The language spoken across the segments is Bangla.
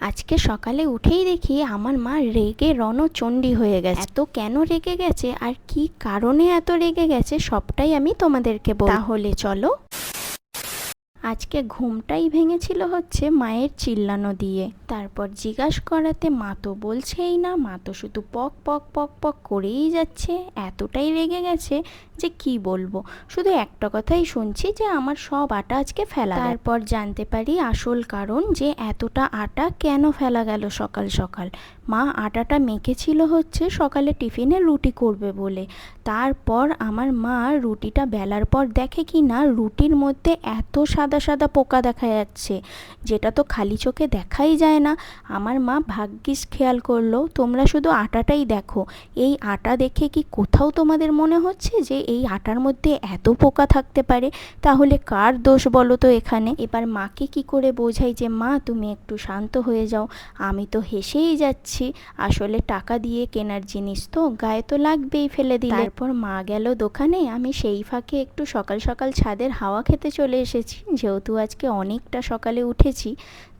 আজকে সকালে উঠেই দেখি আমার মা রেগে রণচণ্ডী হয়ে গেছে। এত কেন রেগে গেছে আর কি কারণে এত রেগে গেছে সবটাই আমি তোমাদেরকে বলবো। তাহলে চলো। আজকে ঘুমটাই ভেঙেছিল হচ্ছে মায়ের চিল্লানো দিয়ে। তারপর জিজ্ঞাস করাতে মা তো বলছেই না, মা তো শুধু পক পক পক পক করেই যাচ্ছে। এতটাই রেগে গেছে যে কি বলবো, শুধু একটা কথাই শুনছি যে আমার সব আটা আজকে ফেলা। তারপর জানতে পারি আসল কারণ, যে এতটা আটা কেন ফেলা গেল সকাল সকাল। মা আটাটা মেখেছিল হচ্ছে সকালে টিফিনে রুটি করবে বলে। তারপর আমার মা রুটিটা বেলার পর দেখে কি না রুটির মধ্যে এত সাদা সাদা পোকা দেখা যাচ্ছে, যেটা তো খালি চোখে দেখাই যায় না। আমার মা ভাগ্যিস খেয়াল করলো। তোমরা শুধু আটাটাই দেখো, এই আটা দেখে কি কোথাও তোমাদের মনে হচ্ছে যে এই আটার মধ্যে এত পোকা থাকতে পারে? তাহলে কার দোষ বলো তো এখানে? এবার মাকে কি করে বোঝাই যে মা তুমি একটু শান্ত হয়ে যাও, আমি তো হেসেই যাচ্ছি, আসলে টাকা দিয়ে কেনার জিনিস তো গায়ে তো লাগবেই, ফেলে দিলে। তারপর মা গেল দোকানে, আমি সেই ফাঁকে একটু সকাল সকাল ছাদের হাওয়া খেতে চলে এসেছি, যেহেতু আজকে অনেকটা সকালে উঠেছি,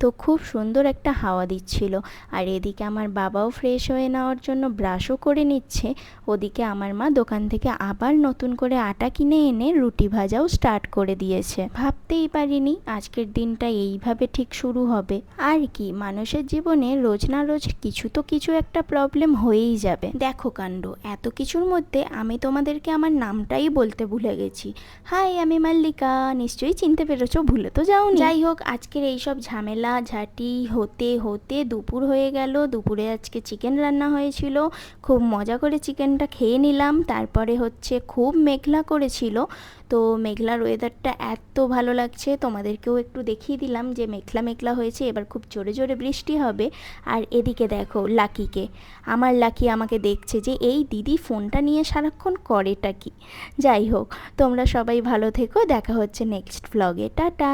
তো খুব সুন্দর একটা হাওয়া দিচ্ছিল। আর এদিকে আমার বাবাও ফ্রেশ হয়ে নেওয়ার জন্য ব্রাশও করে নিচ্ছে। ওদিকে আমার মা দোকান থেকে আবার নতুন করে আটা কিনে এনে রুটি ভাজাও স্টার্ট করে দিয়েছে। ভাবতেই পারিনি আজকের দিনটা এইভাবে ঠিক শুরু হবে। আর কি, মানুষের জীবনে রোজ না রোজ কিছু তো কিছু একটা প্রবলেম হয়েই যাবে। দেখো কাণ্ড, এত কিছুর মধ্যে আমি তোমাদেরকে আমার নামটাই বলতে ভুলে গেছি। হাই, আমি মাল্লিকা, নিশ্চয়ই চিনতে পেরেছো, ভুলে তো যাওনি। যাই হোক, আজকের এইসব ঝামেলা ঝাঁটি হতে হতে দুপুর হয়ে গেল। দুপুরে আজকে চিকেন রান্না হয়েছিল, খুব মজা করে চিকেনটা খেয়ে নিলাম। তারপরে হচ্ছে খুব মেঘলা করেছিল, তো মেঘলার ওয়েদারটা এত ভালো লাগছে, তোমাদেরকেও একটু দেখিয়ে দিলাম যে মেঘলা মেঘলা হয়েছে, এবার খুব জোরে জোরে বৃষ্টি হবে। আর এদিকে দেখো লাকিকে, আমার লাকি আমাকে দেখছে যে এই দিদি ফোনটা নিয়ে সারাক্ষণ করেটা কি। যাই হোক, তোমরা সবাই ভালো থেকো, দেখা হচ্ছে নেক্সট ভ্লগে, টাটা।